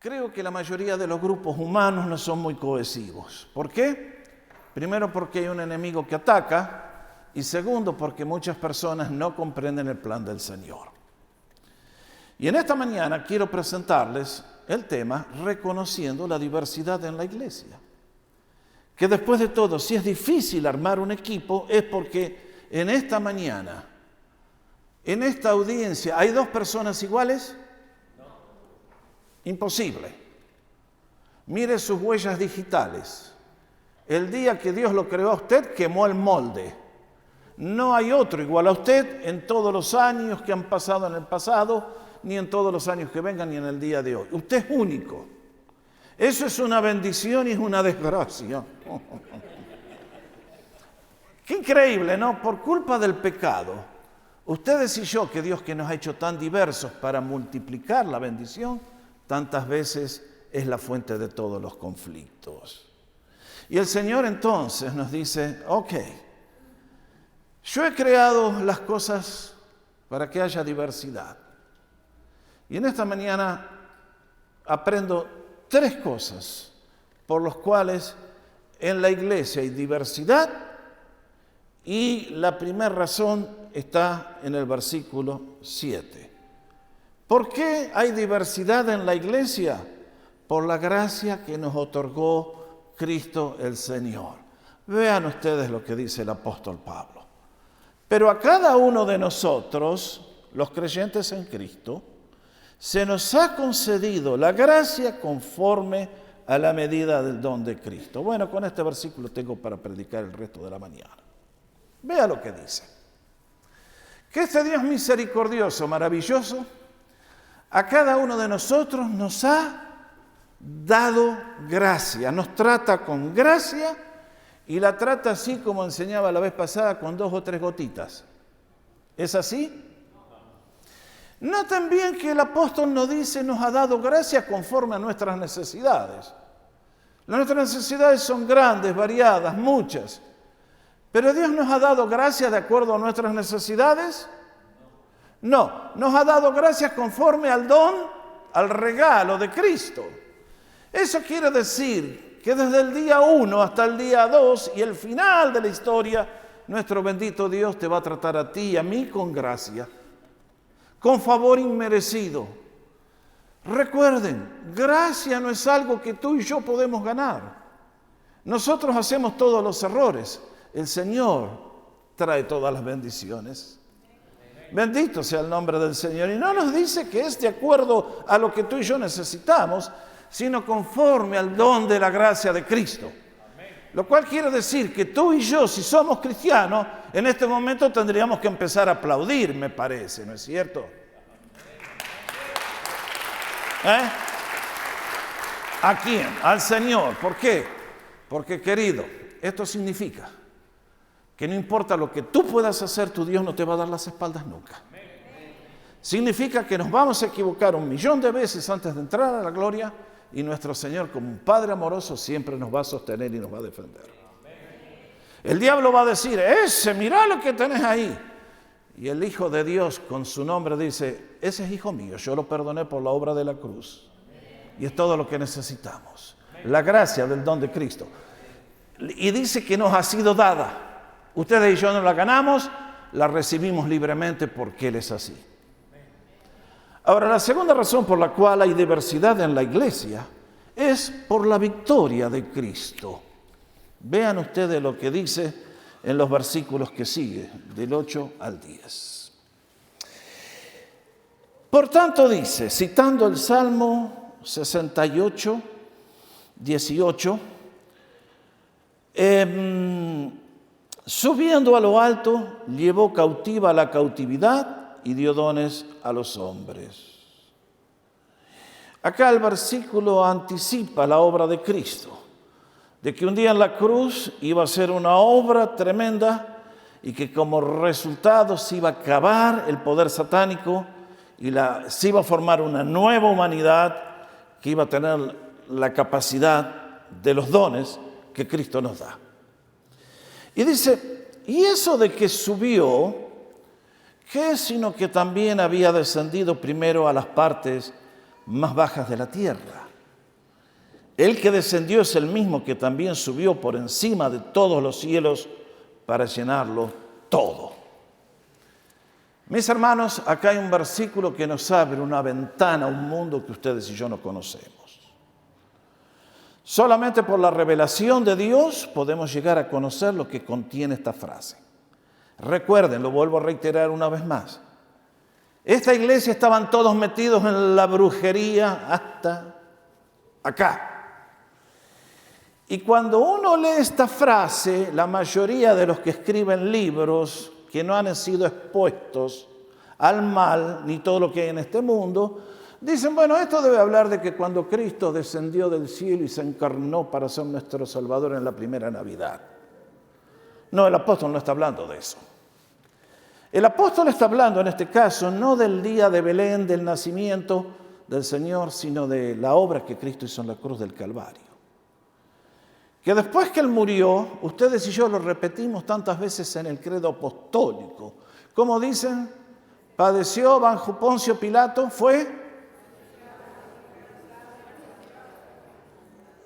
Creo que la mayoría de los grupos humanos no son muy cohesivos. ¿Por qué? Primero, porque hay un enemigo que ataca, y segundo, porque muchas personas no comprenden el plan del Señor. Y en esta mañana quiero presentarles el tema reconociendo la diversidad en la iglesia. Que después de todo, si es difícil armar un equipo, es porque en esta mañana, en esta audiencia, ¿hay dos personas iguales? Imposible. Mire sus huellas digitales. El día que Dios lo creó a usted, quemó el molde. No hay otro igual a usted en todos los años que han pasado en el pasado, ni en todos los años que vengan, ni en el día de hoy. Usted es único. Eso es una bendición y es una desgracia. Qué increíble, ¿no? Por culpa del pecado, ustedes y yo, que Dios que nos ha hecho tan diversos para multiplicar la bendición, tantas veces es la fuente de todos los conflictos. Y el Señor entonces nos dice, ok, yo he creado las cosas para que haya diversidad. Y en esta mañana aprendo 3 cosas por las cuales en la iglesia hay diversidad, y la primera razón está en el versículo 7. ¿Por qué hay diversidad en la iglesia? Por la gracia que nos otorgó Cristo el Señor. Vean ustedes lo que dice el apóstol Pablo. Pero a cada uno de nosotros, los creyentes en Cristo, se nos ha concedido la gracia conforme a la medida del don de Cristo. Bueno, con este versículo tengo para predicar el resto de la mañana. Vea lo que dice. Que este Dios misericordioso, maravilloso, a cada uno de nosotros nos ha dado gracia, nos trata con gracia y la trata así como enseñaba la vez pasada, con 2 o 3 gotitas. ¿Es así? Noten bien que el apóstol nos dice, nos ha dado gracia conforme a nuestras necesidades. Nuestras necesidades son grandes, variadas, muchas. ¿Pero Dios nos ha dado gracia de acuerdo a nuestras necesidades? No, nos ha dado gracias conforme al don, al regalo de Cristo. Eso quiere decir que desde el día 1 hasta el día 2 y el final de la historia, nuestro bendito Dios te va a tratar a ti y a mí con gracia, con favor inmerecido. Recuerden, gracia no es algo que tú y yo podemos ganar. Nosotros hacemos todos los errores. El Señor trae todas las bendiciones. Bendito sea el nombre del Señor. Y no nos dice que es de acuerdo a lo que tú y yo necesitamos, sino conforme al don de la gracia de Cristo. Lo cual quiere decir que tú y yo, si somos cristianos, en este momento tendríamos que empezar a aplaudir, me parece, ¿no es cierto? ¿A quién? Al Señor. ¿Por qué? Porque, querido, esto significa que no importa lo que tú puedas hacer, tu Dios no te va a dar las espaldas nunca. Significa que nos vamos a equivocar 1.000.000 de veces antes de entrar a la gloria, y nuestro Señor, como un Padre amoroso, siempre nos va a sostener y nos va a defender. El diablo va a decir, mirá lo que tenés ahí. Y el Hijo de Dios, con su nombre, dice, ese es hijo mío, yo lo perdoné por la obra de la cruz. Y es todo lo que necesitamos. La gracia del don de Cristo. Y dice que nos ha sido dada. Ustedes y yo no la ganamos, la recibimos libremente porque Él es así. Ahora, la segunda razón por la cual hay diversidad en la iglesia es por la victoria de Cristo. Vean ustedes lo que dice en los versículos que siguen, del 8 al 10. Por tanto dice, citando el Salmo 68, 18, subiendo a lo alto, llevó cautiva la cautividad y dio dones a los hombres. Acá el versículo anticipa la obra de Cristo, de que un día en la cruz iba a ser una obra tremenda y que como resultado se iba a acabar el poder satánico y se iba a formar una nueva humanidad que iba a tener la capacidad de los dones que Cristo nos da. Y dice, y eso de que subió, ¿qué es sino que también había descendido primero a las partes más bajas de la tierra? El que descendió es el mismo que también subió por encima de todos los cielos para llenarlo todo. Mis hermanos, acá hay un versículo que nos abre una ventana a un mundo que ustedes y yo no conocemos. Solamente por la revelación de Dios podemos llegar a conocer lo que contiene esta frase. Recuerden, lo vuelvo a reiterar una vez más. Esta iglesia estaban todos metidos en la brujería hasta acá. Y cuando uno lee esta frase, la mayoría de los que escriben libros que no han sido expuestos al mal ni todo lo que hay en este mundo, dicen, bueno, esto debe hablar de que cuando Cristo descendió del cielo y se encarnó para ser nuestro Salvador en la primera Navidad. No, el apóstol no está hablando de eso. El apóstol está hablando en este caso no del día de Belén, del nacimiento del Señor, sino de la obra que Cristo hizo en la cruz del Calvario. Que después que Él murió, ustedes y yo lo repetimos tantas veces en el credo apostólico. ¿Cómo dicen? Padeció bajo Poncio Pilato, fue.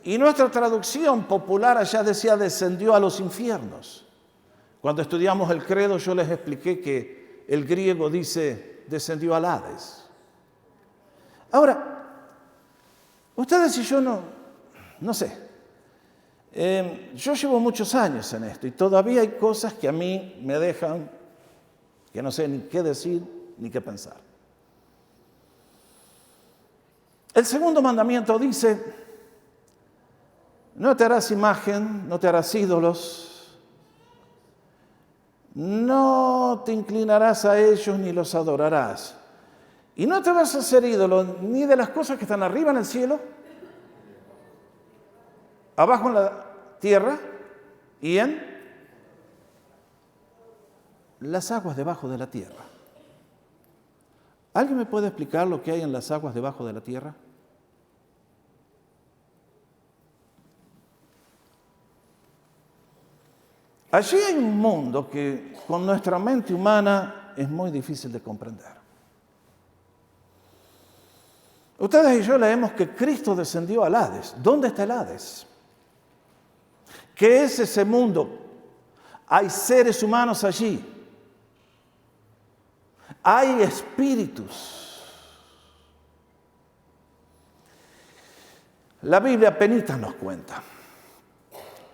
Y nuestra traducción popular allá decía descendió a los infiernos. Cuando estudiamos el credo yo les expliqué que el griego dice descendió al Hades. Ahora, ustedes y yo no sé. Yo llevo muchos años en esto y todavía hay cosas que a mí me dejan que no sé ni qué decir ni qué pensar. El segundo mandamiento dice, no te harás imagen, no te harás ídolos, no te inclinarás a ellos ni los adorarás. Y no te vas a hacer ídolo ni de las cosas que están arriba en el cielo, abajo en la tierra y en las aguas debajo de la tierra. ¿Alguien me puede explicar lo que hay en las aguas debajo de la tierra? Allí hay un mundo que con nuestra mente humana es muy difícil de comprender. Ustedes y yo leemos que Cristo descendió al Hades. ¿Dónde está el Hades? ¿Qué es ese mundo? Hay seres humanos allí. Hay espíritus. La Biblia apenas nos cuenta.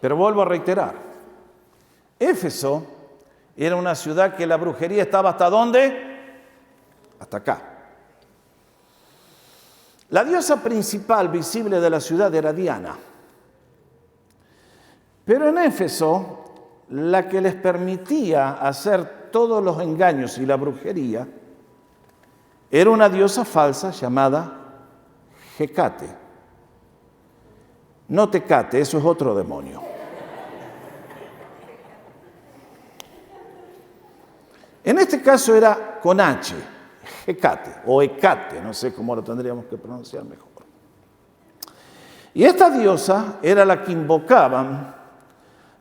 Pero vuelvo a reiterar. Éfeso era una ciudad que la brujería estaba ¿hasta dónde? Hasta acá. La diosa principal visible de la ciudad era Diana. Pero en Éfeso, la que les permitía hacer todos los engaños y la brujería, era una diosa falsa llamada Hecate. No Tecate, eso es otro demonio. En este caso era con H, Hecate o Hecate, no sé cómo lo tendríamos que pronunciar mejor. Y esta diosa era la que invocaban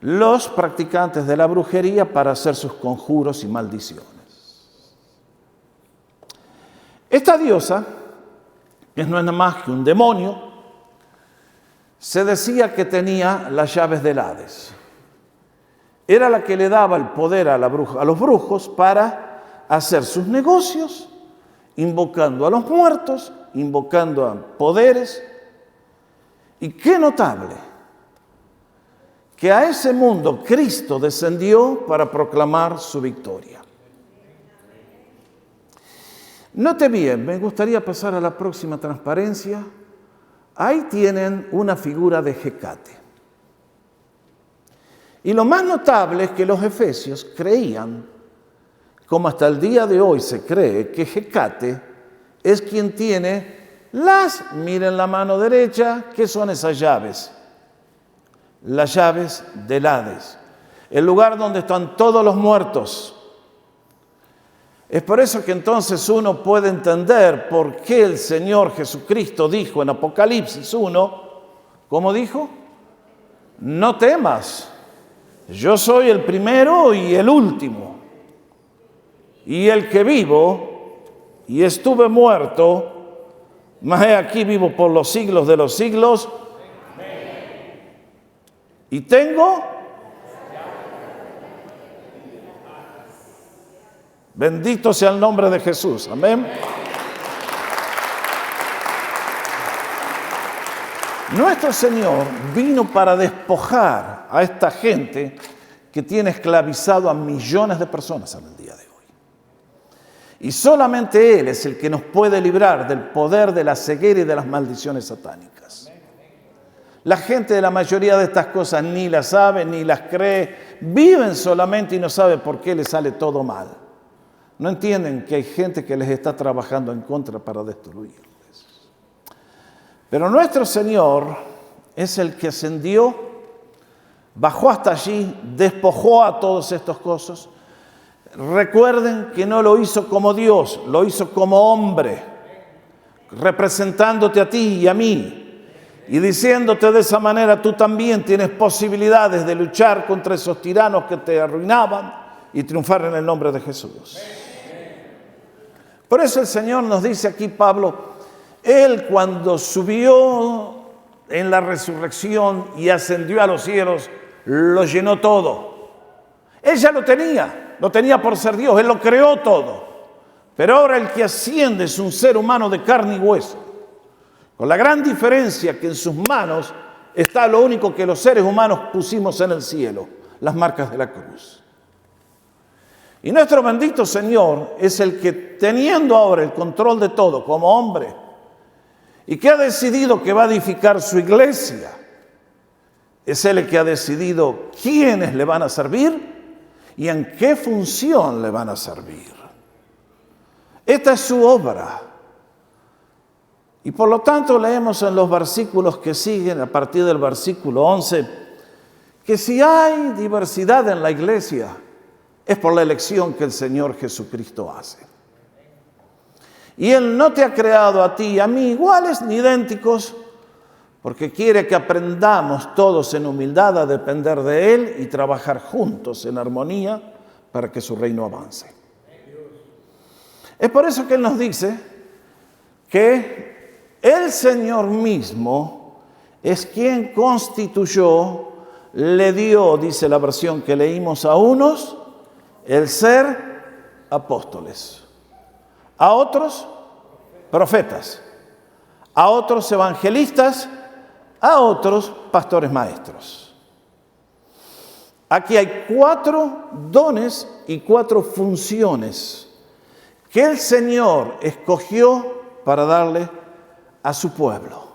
los practicantes de la brujería para hacer sus conjuros y maldiciones. Esta diosa, que no es nada más que un demonio, se decía que tenía las llaves del Hades. Era la que le daba el poder a los brujos para hacer sus negocios, invocando a los muertos, invocando a poderes. Y qué notable, que a ese mundo Cristo descendió para proclamar su victoria. Note bien, me gustaría pasar a la próxima transparencia. Ahí tienen una figura de Hecate. Y lo más notable es que los efesios creían, como hasta el día de hoy se cree, que Hecate es quien tiene miren la mano derecha, ¿qué son esas llaves? Las llaves del Hades, el lugar donde están todos los muertos. Es por eso que entonces uno puede entender por qué el Señor Jesucristo dijo en Apocalipsis 1, ¿cómo dijo? No temas. Yo soy el primero y el último, y el que vivo, y estuve muerto, mas he aquí vivo por los siglos de los siglos. Y tengo. Bendito sea el nombre de Jesús. Amén. Nuestro Señor vino para despojar a esta gente que tiene esclavizado a millones de personas en el día de hoy. Y solamente Él es el que nos puede librar del poder de la ceguera y de las maldiciones satánicas. La gente de la mayoría de estas cosas ni las sabe, ni las cree, viven solamente y no sabe por qué les sale todo mal. No entienden que hay gente que les está trabajando en contra para destruirles. Pero nuestro Señor es el que ascendió, bajó hasta allí, despojó a todas estas cosas. Recuerden que no lo hizo como Dios, lo hizo como hombre, representándote a ti y a mí, y diciéndote de esa manera, tú también tienes posibilidades de luchar contra esos tiranos que te arruinaban y triunfar en el nombre de Jesús. Por eso el Señor nos dice aquí, Pablo, Él cuando subió en la resurrección y ascendió a los cielos, lo llenó todo. Él ya lo tenía por ser Dios, Él lo creó todo. Pero ahora el que asciende es un ser humano de carne y hueso. Con la gran diferencia que en sus manos está lo único que los seres humanos pusimos en el cielo, las marcas de la cruz. Y nuestro bendito Señor es el que, teniendo ahora el control de todo como hombre, y que ha decidido que va a edificar su iglesia, es Él el que ha decidido quiénes le van a servir y en qué función le van a servir. Esta es su obra. Y por lo tanto leemos en los versículos que siguen, a partir del versículo 11, que si hay diversidad en la iglesia, es por la elección que el Señor Jesucristo hace. Y Él no te ha creado a ti y a mí iguales ni idénticos, porque quiere que aprendamos todos en humildad a depender de Él y trabajar juntos en armonía para que su reino avance. Es por eso que Él nos dice que el Señor mismo es quien constituyó, le dio, dice la versión que leímos, a unos el ser apóstoles, a otros profetas, a otros evangelistas, a otros pastores maestros. Aquí hay 4 dones y 4 funciones que el Señor escogió para darle a su pueblo.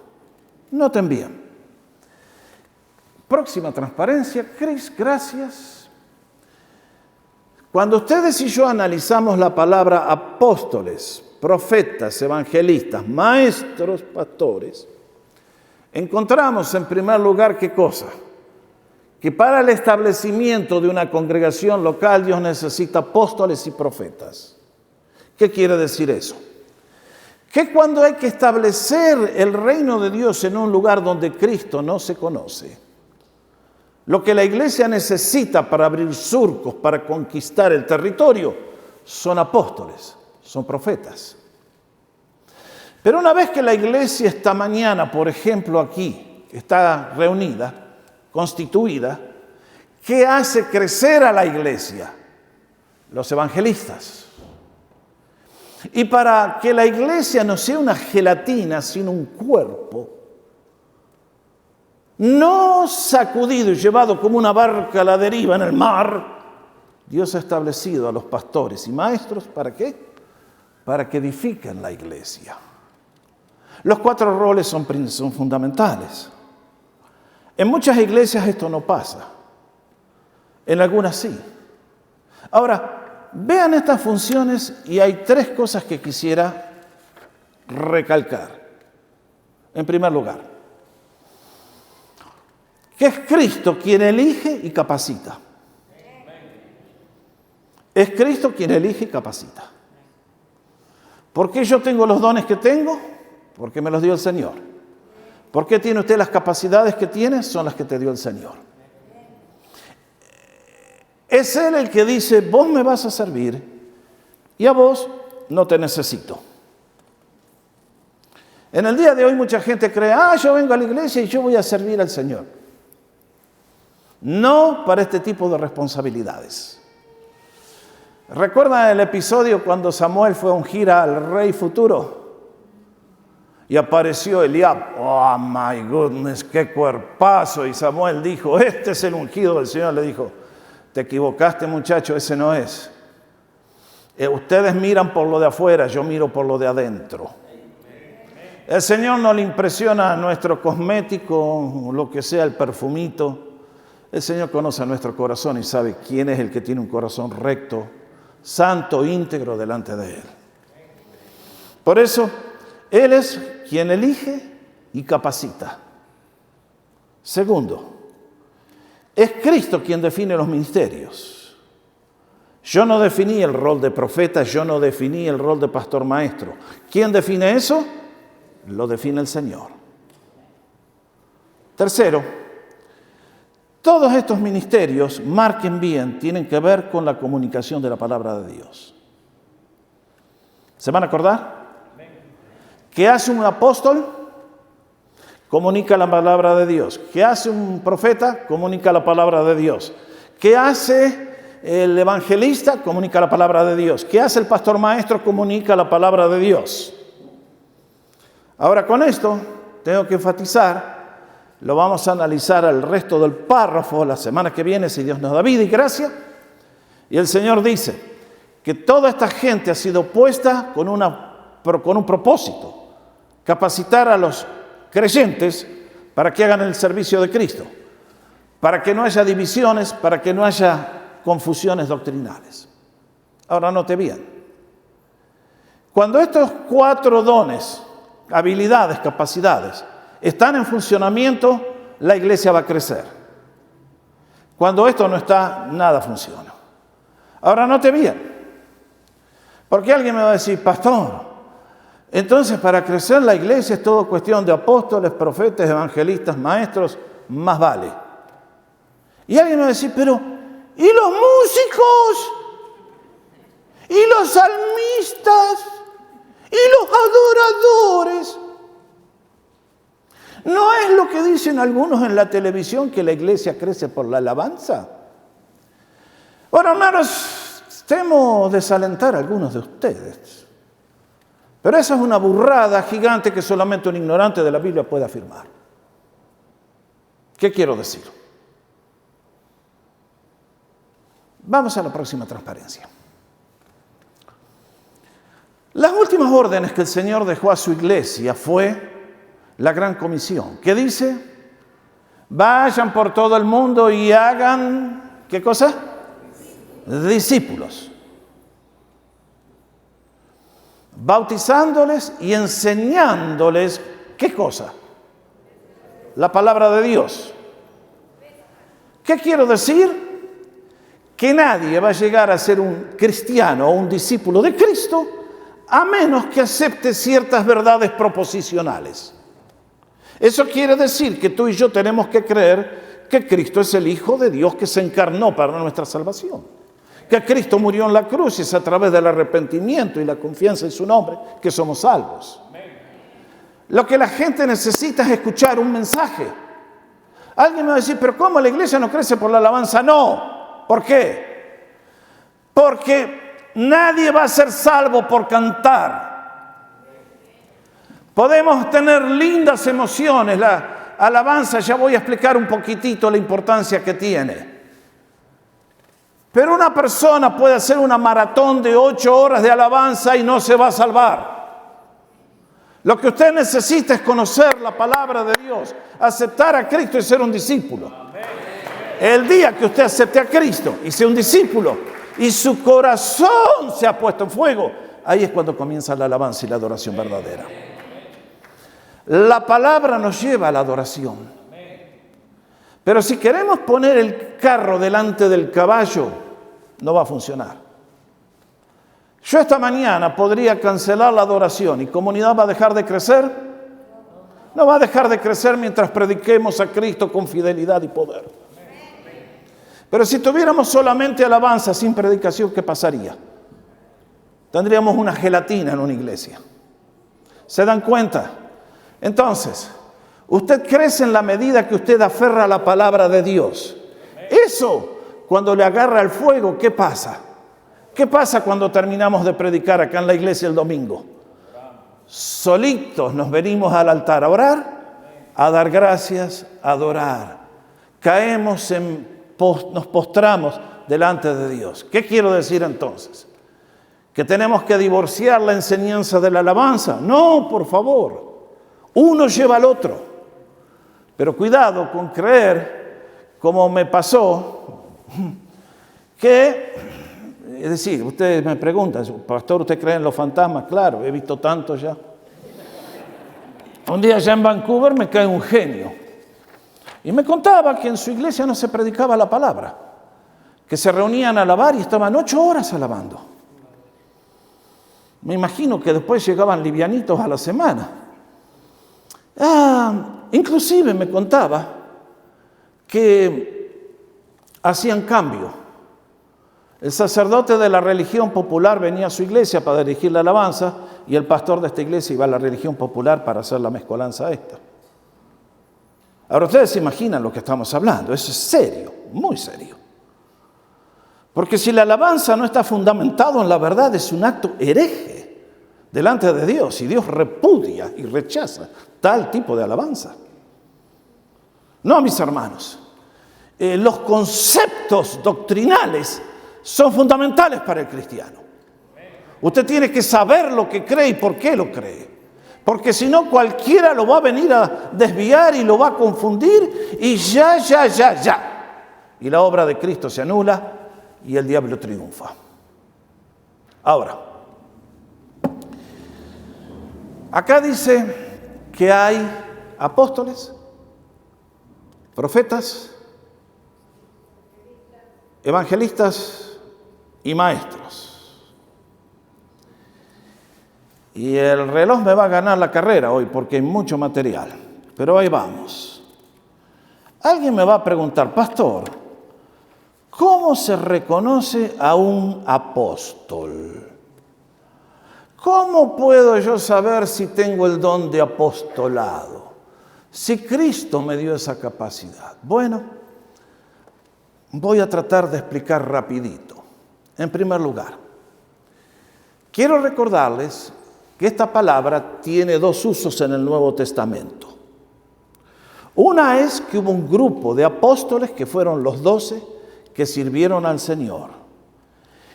Noten bien. Próxima transparencia, Cris, gracias. Cuando ustedes y yo analizamos la palabra apóstoles, profetas, evangelistas, maestros, pastores, encontramos en primer lugar ¿qué cosa? Que para el establecimiento de una congregación local Dios necesita apóstoles y profetas. ¿Qué quiere decir eso? Que cuando hay que establecer el reino de Dios en un lugar donde Cristo no se conoce, lo que la iglesia necesita para abrir surcos, para conquistar el territorio, son apóstoles, son profetas. Pero una vez que la iglesia esta mañana, por ejemplo aquí, está reunida, constituida, ¿qué hace crecer a la iglesia? Los evangelistas. Y para que la iglesia no sea una gelatina, sino un cuerpo, no sacudido y llevado como una barca a la deriva en el mar, Dios ha establecido a los pastores y maestros, ¿para qué? Para que edifiquen la iglesia. Los 4 roles son fundamentales. En muchas iglesias esto no pasa, en algunas sí. Ahora, vean estas funciones y hay 3 cosas que quisiera recalcar. En primer lugar, que es Cristo quien elige y capacita. Es Cristo quien elige y capacita. ¿Por qué yo tengo los dones que tengo? Porque me los dio el Señor. ¿Por qué tiene usted las capacidades que tiene? Son las que te dio el Señor. Es Él el que dice, vos me vas a servir y a vos no te necesito. En el día de hoy mucha gente cree, yo vengo a la iglesia y yo voy a servir al Señor. no para este tipo de responsabilidades. ¿Recuerdan el episodio cuando Samuel fue a ungir al rey futuro? Y apareció Eliab. Oh, my goodness, qué cuerpazo. Y Samuel dijo, este es el ungido del Señor. Le dijo, te equivocaste, muchacho, ese no es. Ustedes miran por lo de afuera, yo miro por lo de adentro. El Señor no le impresiona nuestro cosmético, lo que sea, el perfumito. El Señor conoce nuestro corazón y sabe quién es el que tiene un corazón recto, santo, íntegro delante de Él. Por eso, Él es quien elige y capacita. Segundo, es Cristo quien define los ministerios. Yo no definí el rol de profeta, yo no definí el rol de pastor maestro. ¿Quién define eso? Lo define el Señor. Tercero, todos estos ministerios, marquen bien, tienen que ver con la comunicación de la palabra de Dios. ¿Se van a acordar? ¿Qué hace un apóstol? Comunica la palabra de Dios. ¿Qué hace un profeta? Comunica la palabra de Dios. ¿Qué hace el evangelista? Comunica la palabra de Dios. ¿Qué hace el pastor maestro? Comunica la palabra de Dios. Ahora con esto tengo que enfatizar, lo vamos a analizar el resto del párrafo la semana que viene, si Dios nos da vida y gracia. Y el Señor dice que toda esta gente ha sido puesta con un propósito, capacitar a los creyentes para que hagan el servicio de Cristo, para que no haya divisiones, para que no haya confusiones doctrinales. Ahora note bien, cuando estos 4 dones, habilidades, capacidades, están en funcionamiento, la iglesia va a crecer. Cuando esto no está, nada funciona. Ahora note bien, porque alguien me va a decir, pastor, entonces para crecer la iglesia es todo cuestión de apóstoles, profetas, evangelistas, maestros, más vale. Y alguien me va a decir, pero ¿y los músicos? ¿Y los salmistas? ¿Y los adoradores? ¿No es lo que dicen algunos en la televisión que la iglesia crece por la alabanza? Bueno, hermanos, temo desalentar a algunos de ustedes. Pero esa es una burrada gigante que solamente un ignorante de la Biblia puede afirmar. ¿Qué quiero decir? Vamos a la próxima transparencia. Las últimas órdenes que el Señor dejó a su iglesia fue la Gran Comisión, que dice, vayan por todo el mundo y hagan, ¿qué cosa? Discípulos. Bautizándoles y enseñándoles, ¿qué cosa? La palabra de Dios. ¿Qué quiero decir? Que nadie va a llegar a ser un cristiano o un discípulo de Cristo a menos que acepte ciertas verdades proposicionales. Eso quiere decir que tú y yo tenemos que creer que Cristo es el Hijo de Dios que se encarnó para nuestra salvación. Que Cristo murió en la cruz y es a través del arrepentimiento y la confianza en su nombre que somos salvos. Lo que la gente necesita es escuchar un mensaje. Alguien me va a decir, pero ¿cómo la iglesia no crece por la alabanza? No. ¿Por qué? Porque nadie va a ser salvo por cantar. Podemos tener lindas emociones, la alabanza, ya voy a explicar un poquitito la importancia que tiene. Pero una persona puede hacer una maratón de 8 horas de alabanza y no se va a salvar. Lo que usted necesita es conocer la palabra de Dios, aceptar a Cristo y ser un discípulo. El día que usted acepte a Cristo y sea un discípulo y su corazón se ha puesto en fuego, ahí es cuando comienza la alabanza y la adoración verdadera. La palabra nos lleva a la adoración. Pero si queremos poner el carro delante del caballo, no va a funcionar. Yo esta mañana podría cancelar la adoración y comunidad va a dejar de crecer. No va a dejar de crecer mientras prediquemos a Cristo con fidelidad y poder. Pero si tuviéramos solamente alabanza sin predicación, ¿qué pasaría? Tendríamos una gelatina en una iglesia. ¿Se dan cuenta? Entonces, usted crece en la medida que usted aferra a la palabra de Dios. eso, cuando le agarra el fuego, ¿qué pasa? ¿Qué pasa cuando terminamos de predicar acá en la iglesia el domingo? Solitos nos venimos al altar a orar, a dar gracias, a adorar. Caemos nos postramos delante de Dios. ¿Qué quiero decir entonces? ¿Que tenemos que divorciar la enseñanza de la alabanza? No, por favor. Uno lleva al otro. Pero cuidado con creer, como me pasó, que, es decir, ustedes me preguntan, pastor, ¿usted cree en los fantasmas? Claro, he visto tanto ya. Un día allá en Vancouver me cae un genio y me contaba que en su iglesia no se predicaba la palabra, que se reunían a alabar y estaban 8 horas alabando. Me imagino que después llegaban livianitos a la semana. Inclusive me contaba que hacían cambio. El sacerdote de la religión popular venía a su iglesia para dirigir la alabanza y el pastor de esta iglesia iba a la religión popular para hacer la mezcolanza esta. Ahora ustedes se imaginan lo que estamos hablando, eso es serio, muy serio. Porque si la alabanza no está fundamentado en la verdad, es un acto hereje delante de Dios y Dios repudia y rechaza tal tipo de alabanza. No, mis hermanos, los conceptos doctrinales son fundamentales para el cristiano. Usted tiene que saber lo que cree y por qué lo cree. Porque si no, cualquiera lo va a venir a desviar y lo va a confundir y ya. Y la obra de Cristo se anula y el diablo triunfa. Ahora, acá dice que hay apóstoles, profetas, evangelistas y maestros. Y el reloj me va a ganar la carrera hoy porque hay mucho material, pero ahí vamos. Alguien me va a preguntar, pastor, ¿cómo se reconoce a un apóstol? ¿Cómo puedo yo saber si tengo el don de apostolado? Si Cristo me dio esa capacidad. Bueno, voy a tratar de explicar rapidito. En primer lugar, quiero recordarles que esta palabra tiene 2 usos en el Nuevo Testamento. Una es que hubo un grupo de apóstoles que fueron los 12 que sirvieron al Señor.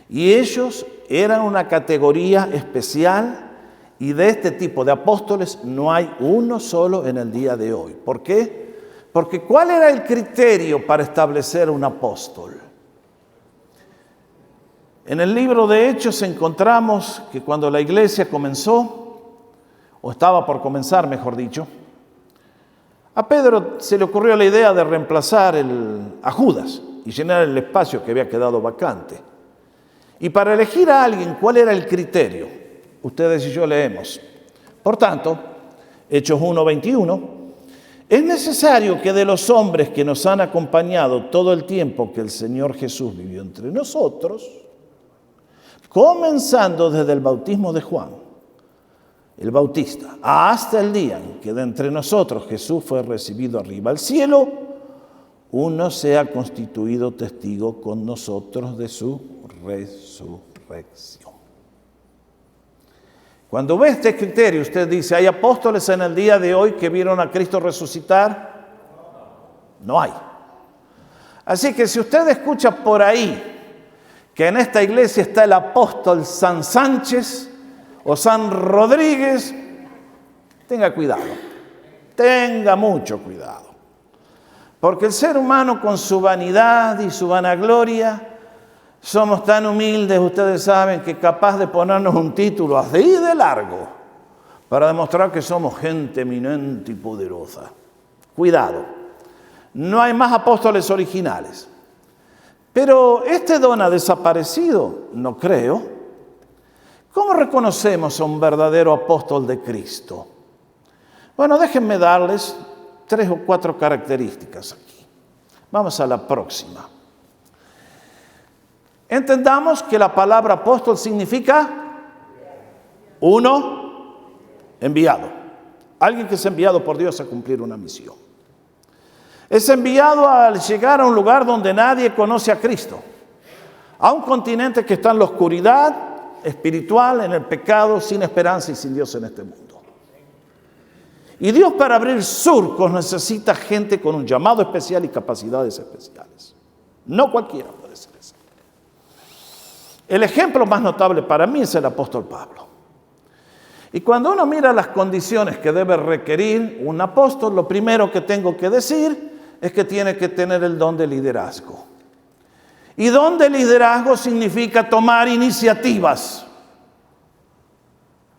Y ellos eran una categoría especial y de este tipo de apóstoles no hay uno solo en el día de hoy. ¿Por qué? Porque ¿cuál era el criterio para establecer un apóstol? En el libro de Hechos encontramos que cuando la iglesia comenzó, o estaba por comenzar, mejor dicho, a Pedro se le ocurrió la idea de reemplazar a Judas y llenar el espacio que había quedado vacante. Y para elegir a alguien, ¿cuál era el criterio? Ustedes y yo leemos. Por tanto, Hechos 1:21, es necesario que de los hombres que nos han acompañado todo el tiempo que el Señor Jesús vivió entre nosotros, comenzando desde el bautismo de Juan, el Bautista, hasta el día en que de entre nosotros Jesús fue recibido arriba al cielo, uno sea constituido testigo con nosotros de su resurrección. Cuando ve este criterio, usted dice, ¿hay apóstoles en el día de hoy que vieron a Cristo resucitar? No hay. Así que si usted escucha por ahí que en esta iglesia está el apóstol San Sánchez o San Rodríguez, tenga cuidado, tenga mucho cuidado. Porque el ser humano con su vanidad y su vanagloria, somos tan humildes, ustedes saben, que capaz de ponernos un título así de largo para demostrar que somos gente eminente y poderosa. Cuidado, no hay más apóstoles originales. Pero este don ha desaparecido, no creo. ¿Cómo reconocemos a un verdadero apóstol de Cristo? Bueno, déjenme darles 3 o 4 características aquí. Vamos a la próxima. Entendamos que la palabra apóstol significa enviado. Alguien que es enviado por Dios a cumplir una misión. Es enviado al llegar a un lugar donde nadie conoce a Cristo, a un continente que está en la oscuridad espiritual, en el pecado, sin esperanza y sin Dios en este mundo. Y Dios, para abrir surcos, necesita gente con un llamado especial y capacidades especiales. No cualquiera puede ser eso. El ejemplo más notable para mí es el apóstol Pablo. Y cuando uno mira las condiciones que debe requerir un apóstol, lo primero que tengo que decir es que tiene que tener el don de liderazgo. Y don de liderazgo significa tomar iniciativas.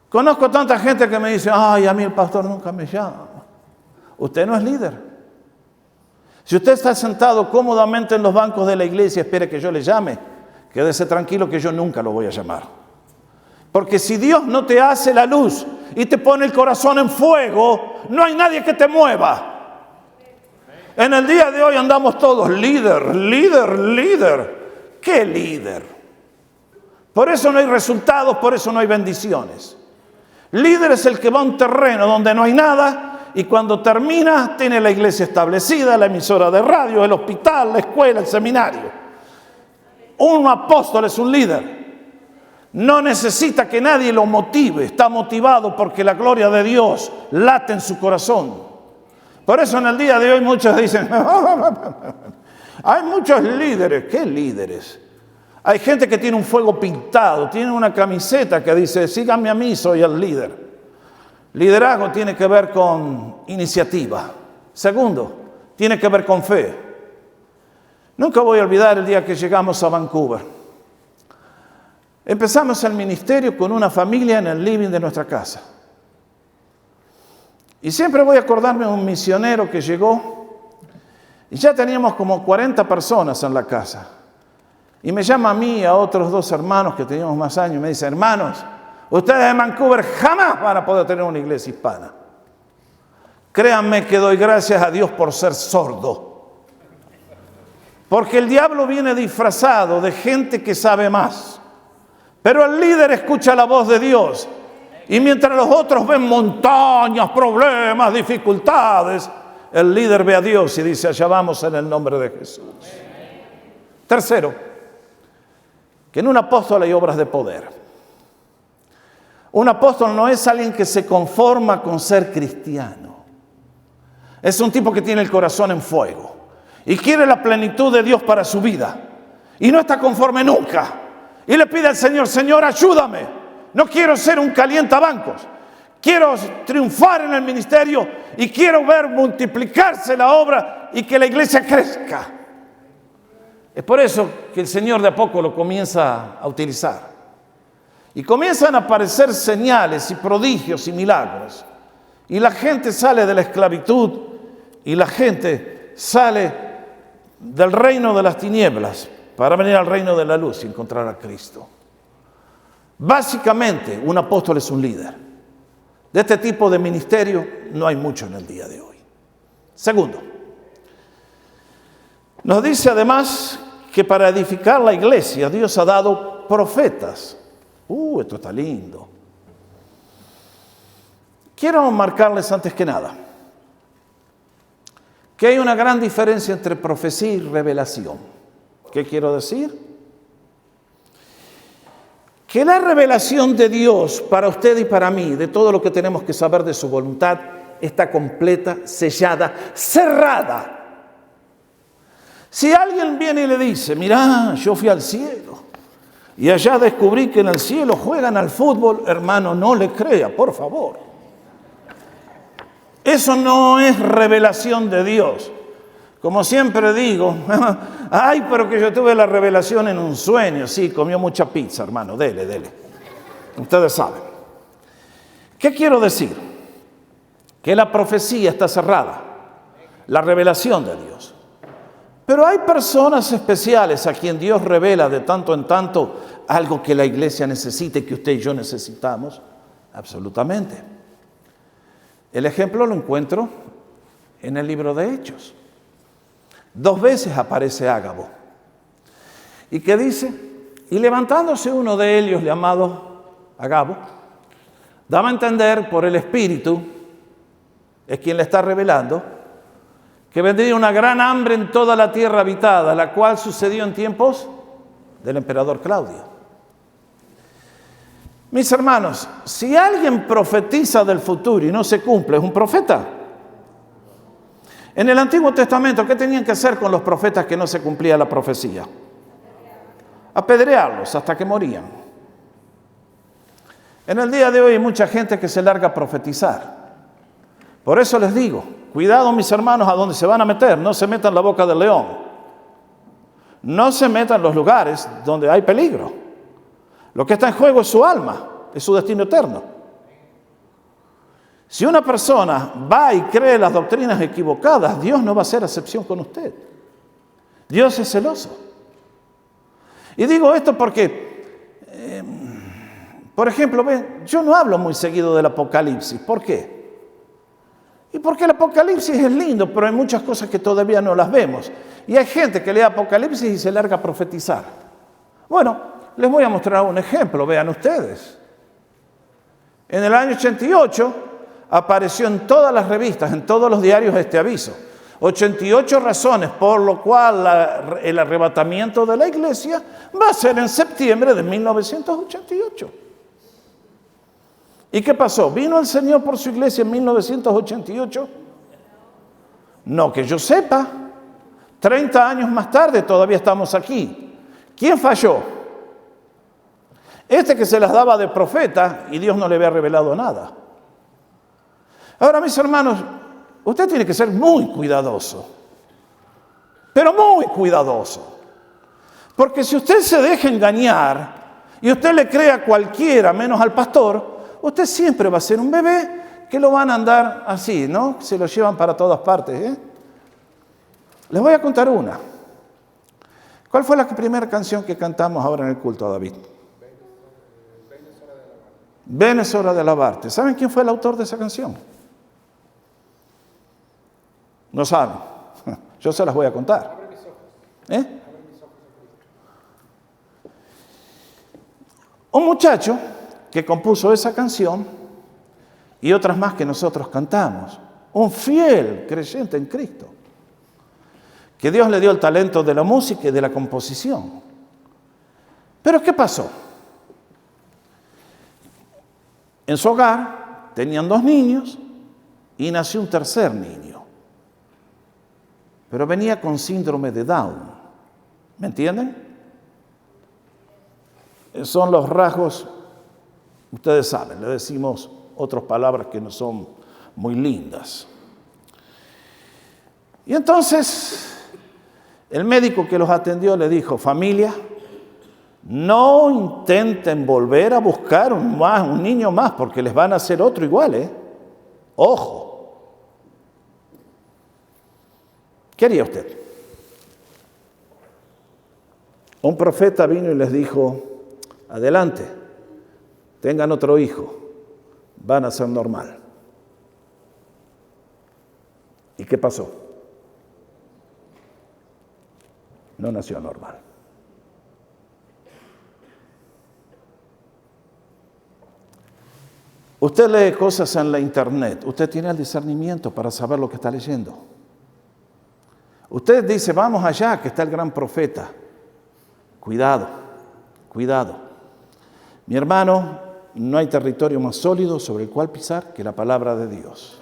Conozco tanta gente que me dice, ay, a mí el pastor nunca me llama. Usted no es líder. Si usted está sentado cómodamente en los bancos de la iglesia, espere que yo le llame, quédese tranquilo que yo nunca lo voy a llamar. Porque si Dios no te hace la luz y te pone el corazón en fuego, no hay nadie que te mueva. En el día de hoy andamos todos líder, líder, líder. ¿Qué líder? Por eso no hay resultados, por eso no hay bendiciones. Líder es el que va a un terreno donde no hay nada y cuando termina tiene la iglesia establecida, la emisora de radio, el hospital, la escuela, el seminario. Un apóstol es un líder. No necesita que nadie lo motive, está motivado porque la gloria de Dios late en su corazón. Por eso en el día de hoy muchos dicen, hay muchos líderes. ¿Qué líderes? Hay gente que tiene un fuego pintado, tiene una camiseta que dice, síganme a mí, soy el líder. Liderazgo tiene que ver con iniciativa. Segundo, tiene que ver con fe. Nunca voy a olvidar el día que llegamos a Vancouver. Empezamos el ministerio con una familia en el living de nuestra casa. Y siempre voy a acordarme de un misionero que llegó y ya teníamos como 40 personas en la casa. Y me llama a mí y a otros 2 hermanos que teníamos más años y me dice, hermanos, ustedes en Vancouver jamás van a poder tener una iglesia hispana. Créanme que doy gracias a Dios por ser sordo. Porque el diablo viene disfrazado de gente que sabe más. Pero el líder escucha la voz de Dios. Y mientras los otros ven montañas, problemas, dificultades, el líder ve a Dios y dice, allá vamos en el nombre de Jesús. Tercero, que en un apóstol hay obras de poder. Un apóstol no es alguien que se conforma con ser cristiano. Es un tipo que tiene el corazón en fuego y quiere la plenitud de Dios para su vida. Y no está conforme nunca. Y le pide al Señor, Señor, ayúdame. No quiero ser un calientabancos. Quiero triunfar en el ministerio y quiero ver multiplicarse la obra y que la iglesia crezca. Es por eso que el Señor de a poco lo comienza a utilizar. Y comienzan a aparecer señales y prodigios y milagros. Y la gente sale de la esclavitud y la gente sale del reino de las tinieblas para venir al reino de la luz y encontrar a Cristo. Básicamente, un apóstol es un líder. De este tipo de ministerio no hay mucho en el día de hoy. Segundo, nos dice además que para edificar la iglesia Dios ha dado profetas. Esto está lindo. Quiero marcarles antes que nada que hay una gran diferencia entre profecía y revelación. ¿Qué quiero decir? Que la revelación de Dios para usted y para mí, de todo lo que tenemos que saber de su voluntad, está completa, sellada, cerrada. Si alguien viene y le dice, mirá, yo fui al cielo y allá descubrí que en el cielo juegan al fútbol, hermano, no le crea, por favor. Eso no es revelación de Dios. Como siempre digo, ay, pero que yo tuve la revelación en un sueño. Sí, comió mucha pizza, hermano, dele, dele. Ustedes saben. ¿Qué quiero decir? Que la profecía está cerrada, la revelación de Dios. Pero hay personas especiales a quien Dios revela de tanto en tanto algo que la iglesia necesita y que usted y yo necesitamos. Absolutamente. El ejemplo lo encuentro en el libro de Hechos. 2 veces aparece Ágabo. ¿Y qué dice? Y levantándose uno de ellos, llamado Agabo, daba a entender por el Espíritu, es quien le está revelando, que vendría una gran hambre en toda la tierra habitada, la cual sucedió en tiempos del emperador Claudio. Mis hermanos, si alguien profetiza del futuro y no se cumple, ¿es un profeta? En el Antiguo Testamento, ¿qué tenían que hacer con los profetas que no se cumplía la profecía? Apedrearlos hasta que morían. En el día de hoy hay mucha gente que se larga a profetizar. Por eso les digo, cuidado mis hermanos a donde se van a meter, no se metan en la boca del león. No se metan en los lugares donde hay peligro. Lo que está en juego es su alma, es su destino eterno. Si una persona va y cree las doctrinas equivocadas, Dios no va a hacer excepción con usted. Dios es celoso. Y digo esto porque, por ejemplo, ven, yo no hablo muy seguido del Apocalipsis. ¿Por qué? Y porque el Apocalipsis es lindo, pero hay muchas cosas que todavía no las vemos. Y hay gente que lee Apocalipsis y se larga a profetizar. Bueno, les voy a mostrar un ejemplo, vean ustedes. En el año 88 apareció en todas las revistas, en todos los diarios este aviso. 88 razones por lo cual el arrebatamiento de la iglesia va a ser en septiembre de 1988. ¿Y qué pasó? ¿Vino el Señor por su iglesia en 1988? No que yo sepa. 30 años más tarde todavía estamos aquí. ¿Quién falló? Este que se las daba de profeta y Dios no le había revelado nada. Ahora, mis hermanos, usted tiene que ser muy cuidadoso. Pero muy cuidadoso. Porque si usted se deja engañar y usted le cree a cualquiera menos al pastor, usted siempre va a ser un bebé que lo van a andar así, ¿no? Se lo llevan para todas partes, ¿eh? Les voy a contar una. ¿Cuál fue la primera canción que cantamos ahora en el culto, David? Ven, es hora de alabarte. ¿Saben quién fue el autor de esa canción? No saben. Yo se las voy a contar. ¿Eh? Un muchacho que compuso esa canción y otras más que nosotros cantamos. Un fiel creyente en Cristo. Que Dios le dio el talento de la música y de la composición. Pero ¿qué pasó? En su hogar tenían 2 niños y nació un tercer niño. Pero venía con síndrome de Down. ¿Me entienden? Son los rasgos, ustedes saben, le decimos otras palabras que no son muy lindas. Y entonces el médico que los atendió le dijo: familia, no intenten volver a buscar un niño más porque les van a hacer otro igual, ¿eh? Ojo. ¿Qué haría usted? Un profeta vino y les dijo: adelante, tengan otro hijo, van a ser normal. ¿Y qué pasó? No nació normal. Usted lee cosas en la internet, usted tiene el discernimiento para saber lo que está leyendo. Usted dice: vamos allá, que está el gran profeta. Cuidado, cuidado. Mi hermano, no hay territorio más sólido sobre el cual pisar que la palabra de Dios.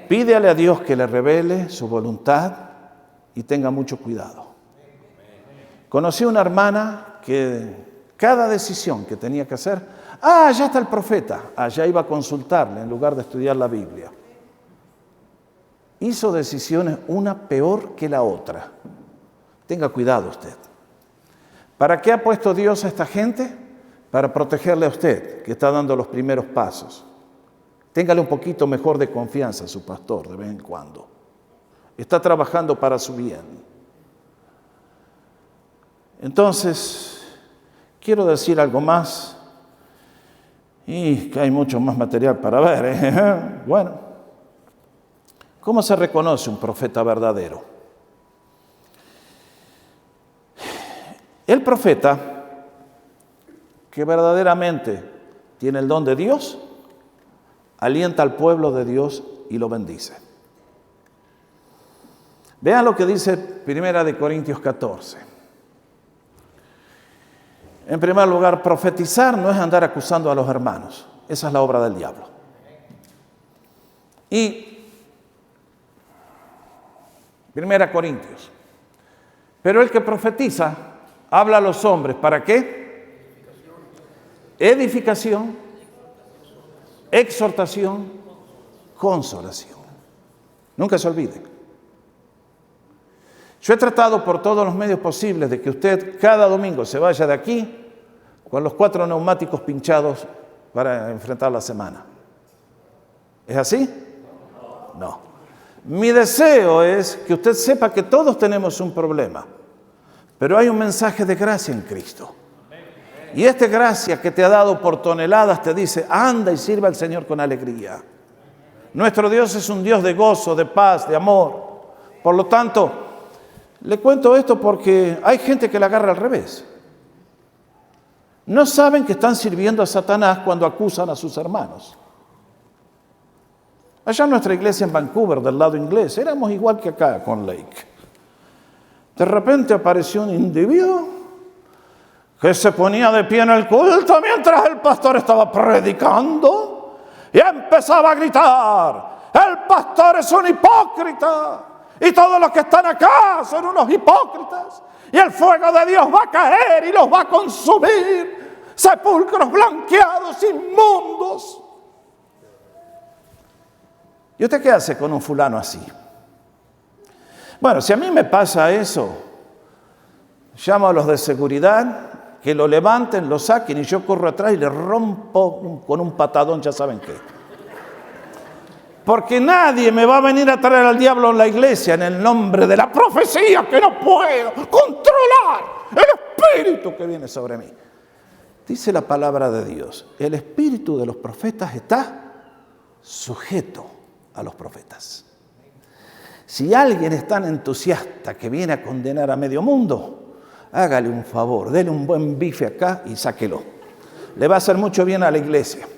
Pídele a Dios que le revele su voluntad y tenga mucho cuidado. Conocí una hermana que cada decisión que tenía que hacer, allá está el profeta, allá iba a consultarle en lugar de estudiar la Biblia. Hizo decisiones una peor que la otra. Tenga cuidado usted. ¿Para qué ha puesto Dios a esta gente? Para protegerle a usted, que está dando los primeros pasos. Téngale un poquito mejor de confianza a su pastor de vez en cuando. Está trabajando para su bien. Entonces, quiero decir algo más. Y que hay mucho más material para ver, ¿eh? Bueno. ¿Cómo se reconoce un profeta verdadero? El profeta que verdaderamente tiene el don de Dios, alienta al pueblo de Dios y lo bendice. Vean lo que dice 1 Corintios 14. En primer lugar, profetizar no es andar acusando a los hermanos. Esa es la obra del diablo. Y 1 Corintios. Pero el que profetiza habla a los hombres. ¿Para qué? Edificación, exhortación, consolación. Nunca se olvide. Yo he tratado por todos los medios posibles de que usted cada domingo se vaya de aquí con los 4 neumáticos pinchados para enfrentar la semana. ¿Es así? No. Mi deseo es que usted sepa que todos tenemos un problema, pero hay un mensaje de gracia en Cristo. Y esta gracia que te ha dado por toneladas te dice, anda y sirva al Señor con alegría. Nuestro Dios es un Dios de gozo, de paz, de amor. Por lo tanto, le cuento esto porque hay gente que la agarra al revés. No saben que están sirviendo a Satanás cuando acusan a sus hermanos. Allá en nuestra iglesia en Vancouver, del lado inglés, éramos igual que acá con Lake. De repente apareció un individuo que se ponía de pie en el culto mientras el pastor estaba predicando y empezaba a gritar, el pastor es un hipócrita y todos los que están acá son unos hipócritas y el fuego de Dios va a caer y los va a consumir, sepulcros blanqueados, inmundos. ¿Y usted qué hace con un fulano así? Bueno, si a mí me pasa eso, llamo a los de seguridad, que lo levanten, lo saquen y yo corro atrás y le rompo con un patadón, ya saben qué. Porque nadie me va a venir a traer al diablo en la iglesia en el nombre de la profecía que no puedo controlar el espíritu que viene sobre mí. Dice la palabra de Dios, el espíritu de los profetas está sujeto a los profetas. Si alguien es tan entusiasta que viene a condenar a medio mundo, hágale un favor, dele un buen bife acá y sáquelo. Le va a hacer mucho bien a la iglesia.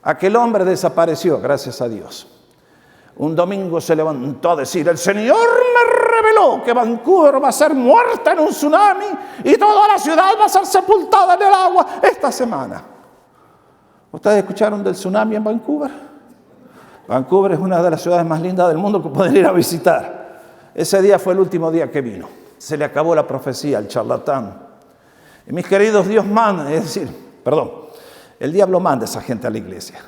Aquel hombre desapareció, gracias a Dios. Un domingo se levantó a decir, el Señor me reveló que Vancouver va a ser muerta en un tsunami y toda la ciudad va a ser sepultada en el agua esta semana. ¿Ustedes escucharon del tsunami en Vancouver? Vancouver es una de las ciudades más lindas del mundo que pueden ir a visitar. Ese día fue el último día que vino. Se le acabó la profecía, el charlatán. Y mis queridos, Dios manda, el diablo manda a esa gente a la iglesia.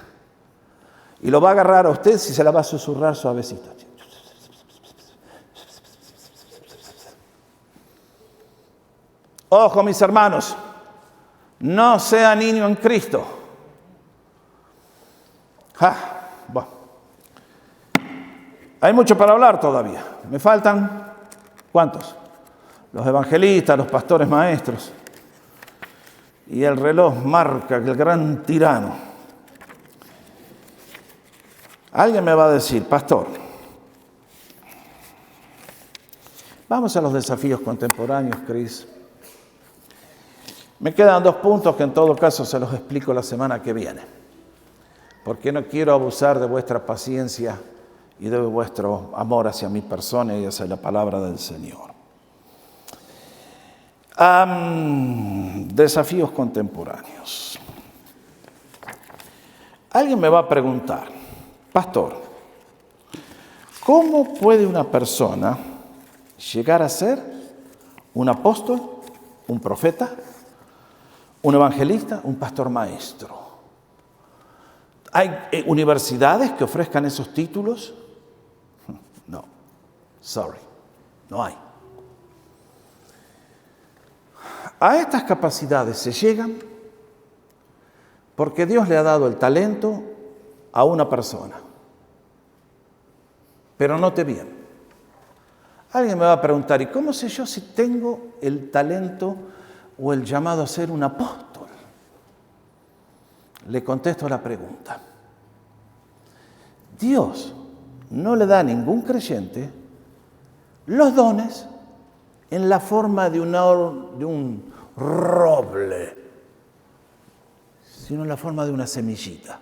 Y lo va a agarrar a usted si se la va a susurrar suavecito. Ojo, mis hermanos, no sea niño en Cristo. Bueno. Hay mucho para hablar todavía. Me faltan, ¿cuántos? Los evangelistas, los pastores maestros. Y el reloj marca el gran tirano. Alguien me va a decir, pastor, vamos a los desafíos contemporáneos, Cris. Me quedan 2 puntos que en todo caso se los explico la semana que viene, porque no quiero abusar de vuestra paciencia y de vuestro amor hacia mi persona y hacia la palabra del Señor. Desafíos contemporáneos. Alguien me va a preguntar, pastor, ¿cómo puede una persona llegar a ser un apóstol, un profeta, un evangelista, un pastor maestro? ¿Hay universidades que ofrezcan esos títulos? No, no hay. A estas capacidades se llegan porque Dios le ha dado el talento a una persona. Pero note bien, alguien me va a preguntar, ¿y cómo sé yo si tengo el talento o el llamado a ser un apóstol? Le contesto la pregunta. Dios no le da a ningún creyente los dones en la forma de un roble, sino en la forma de una semillita.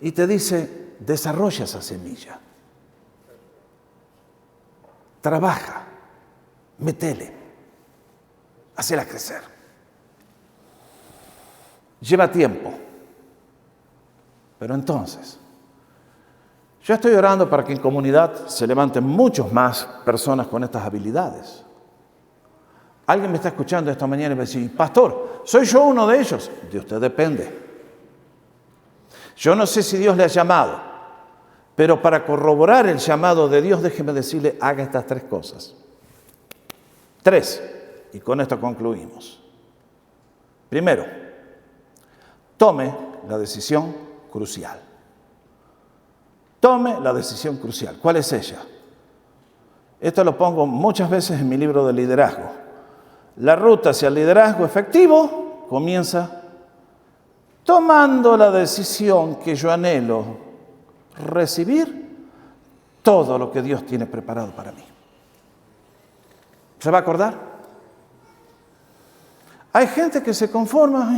Y te dice, desarrolla esa semilla. trabaja, métele, hacela crecer. Lleva tiempo. Pero entonces, yo estoy orando para que en comunidad se levanten muchos más personas con estas habilidades. Alguien me está escuchando esta mañana y me dice, pastor, ¿soy yo uno de ellos? De usted depende. Yo no sé si Dios le ha llamado, pero para corroborar el llamado de Dios, déjeme decirle, haga estas 3 cosas. 3, y con esto concluimos. Primero, tome la decisión crucial. Tome la decisión crucial. ¿Cuál es ella? Esto lo pongo muchas veces en mi libro de liderazgo. La ruta hacia el liderazgo efectivo comienza tomando la decisión que yo anhelo recibir todo lo que Dios tiene preparado para mí. ¿Se va a acordar? Hay gente que se conforma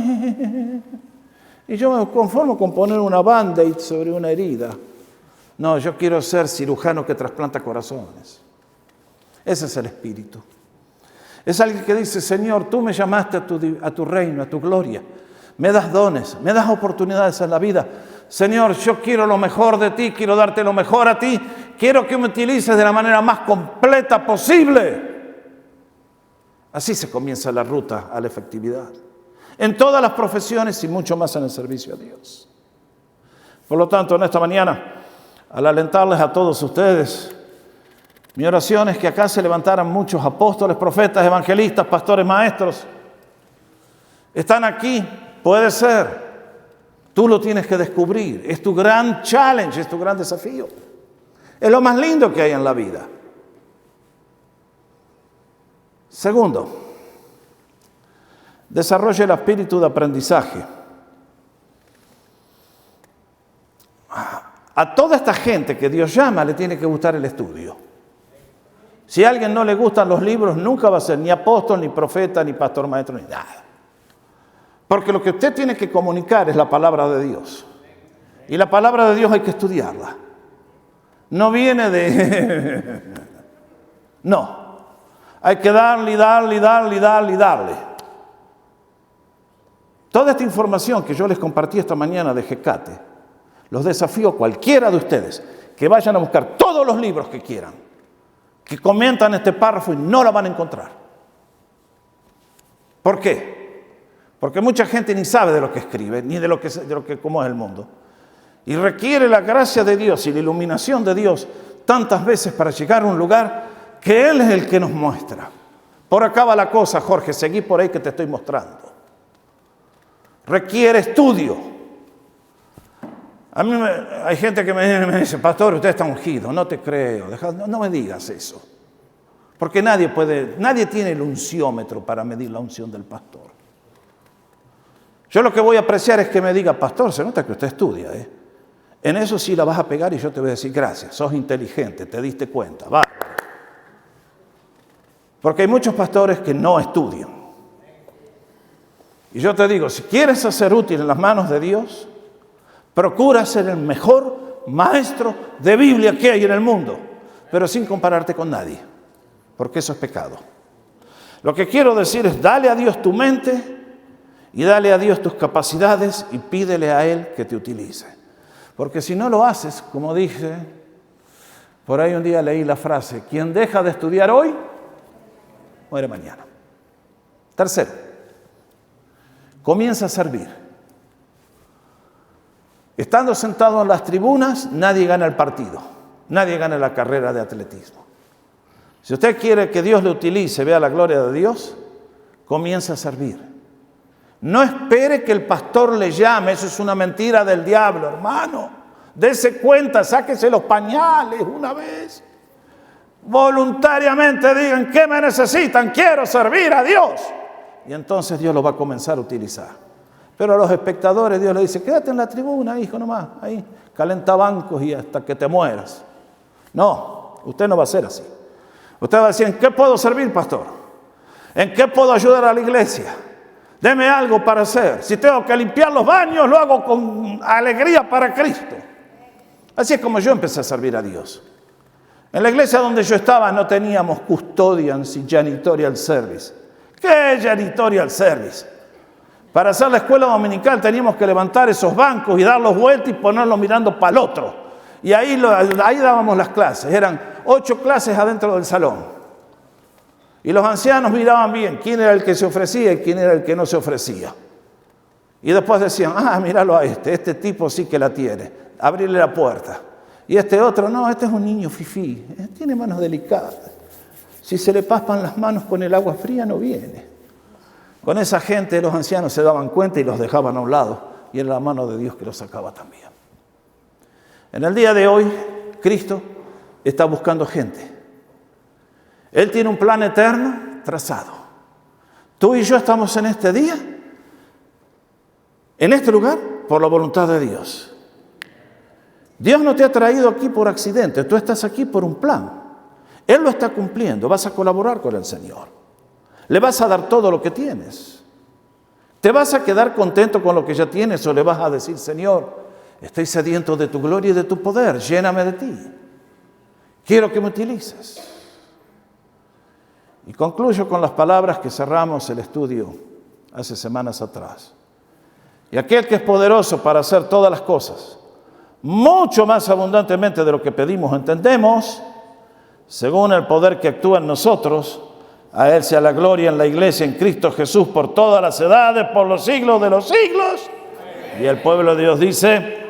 y yo me conformo con poner una band-aid sobre una herida. No, yo quiero ser cirujano que trasplanta corazones. Ese es el espíritu. Es alguien que dice, Señor, tú me llamaste a tu reino, a tu gloria. Me das dones, me das oportunidades en la vida. Señor, yo quiero lo mejor de ti, quiero darte lo mejor a ti. Quiero que me utilices de la manera más completa posible. Así se comienza la ruta a la efectividad. En todas las profesiones y mucho más en el servicio a Dios. Por lo tanto, en esta mañana, al alentarles a todos ustedes, mi oración es que acá se levantaran muchos apóstoles, profetas, evangelistas, pastores, maestros. Están aquí, puede ser. Tú lo tienes que descubrir. Es tu gran challenge, es tu gran desafío. Es lo más lindo que hay en la vida. Segundo, desarrolle el espíritu de aprendizaje. A toda esta gente que Dios llama le tiene que gustar el estudio. Si a alguien no le gustan los libros, nunca va a ser ni apóstol, ni profeta, ni pastor, maestro, ni nada. Porque lo que usted tiene que comunicar es la palabra de Dios. Y la palabra de Dios hay que estudiarla. No viene de... No. Hay que darle, darle, darle, darle, darle. Toda esta información que yo les compartí esta mañana de Jecate, los desafío a cualquiera de ustedes que vayan a buscar todos los libros que quieran, que comentan este párrafo y no la van a encontrar. ¿Por qué? Porque mucha gente ni sabe de lo que escribe, ni de lo que cómo es el mundo. Y requiere la gracia de Dios y la iluminación de Dios tantas veces para llegar a un lugar que Él es el que nos muestra. Por acá va la cosa, Jorge, seguí por ahí que te estoy mostrando. Requiere estudio. A mí hay gente que me dice, pastor, usted está ungido. No te creo, no me digas eso. Porque nadie tiene el unciómetro para medir la unción del pastor. Yo lo que voy a apreciar es que me diga, pastor, se nota que usted estudia, ¿eh? En eso sí la vas a pegar y yo te voy a decir, gracias, sos inteligente, te diste cuenta, va. Porque hay muchos pastores que no estudian. Y yo te digo, si quieres ser útil en las manos de Dios, procura ser el mejor maestro de Biblia que hay en el mundo, pero sin compararte con nadie, porque eso es pecado. Lo que quiero decir es, dale a Dios tu mente y dale a Dios tus capacidades y pídele a Él que te utilice. Porque si no lo haces, como dije, por ahí un día leí la frase, quien deja de estudiar hoy, muere mañana. Tercero, comienza a servir. Estando sentado en las tribunas, nadie gana el partido, nadie gana la carrera de atletismo. Si usted quiere que Dios le utilice, vea la gloria de Dios, comienza a servir. No espere que el pastor le llame, eso es una mentira del diablo, hermano. Dese cuenta, sáquese los pañales una vez. Voluntariamente digan, ¿qué me necesitan? Quiero servir a Dios. Y entonces Dios lo va a comenzar a utilizar. Pero a los espectadores Dios le dice, quédate en la tribuna, hijo, nomás, ahí, calenta bancos y hasta que te mueras. No, usted no va a ser así. Usted va a decir, ¿en qué puedo servir, pastor? ¿En qué puedo ayudar a la iglesia? Deme algo para hacer. Si tengo que limpiar los baños, lo hago con alegría para Cristo. Así es como yo empecé a servir a Dios. En la iglesia donde yo estaba no teníamos custodians y janitorial service. ¿Qué es janitorial service? Para hacer la escuela dominical teníamos que levantar esos bancos y darlos vueltas y ponerlos mirando para el otro. Y ahí dábamos las clases. Eran 8 clases adentro del salón. Y los ancianos miraban bien quién era el que se ofrecía y quién era el que no se ofrecía. Y después decían, míralo a este tipo sí que la tiene, abrirle la puerta. Y este otro, no, este es un niño fifí, tiene manos delicadas. Si se le paspan las manos con el agua fría no viene. Con esa gente los ancianos se daban cuenta y los dejaban a un lado. Y era la mano de Dios que los sacaba también. En el día de hoy, Cristo está buscando gente. Él tiene un plan eterno trazado. Tú y yo estamos en este día, en este lugar, por la voluntad de Dios. Dios no te ha traído aquí por accidente, tú estás aquí por un plan. Él lo está cumpliendo, vas a colaborar con el Señor. Le vas a dar todo lo que tienes. ¿Te vas a quedar contento con lo que ya tienes o le vas a decir, Señor, estoy sediento de tu gloria y de tu poder, lléname de ti. Quiero que me utilices. Y concluyo con las palabras que cerramos el estudio hace semanas atrás. Y aquel que es poderoso para hacer todas las cosas, mucho más abundantemente de lo que pedimos o entendemos, según el poder que actúa en nosotros, a Él sea la gloria en la iglesia, en Cristo Jesús, por todas las edades, por los siglos de los siglos. Y el pueblo de Dios dice...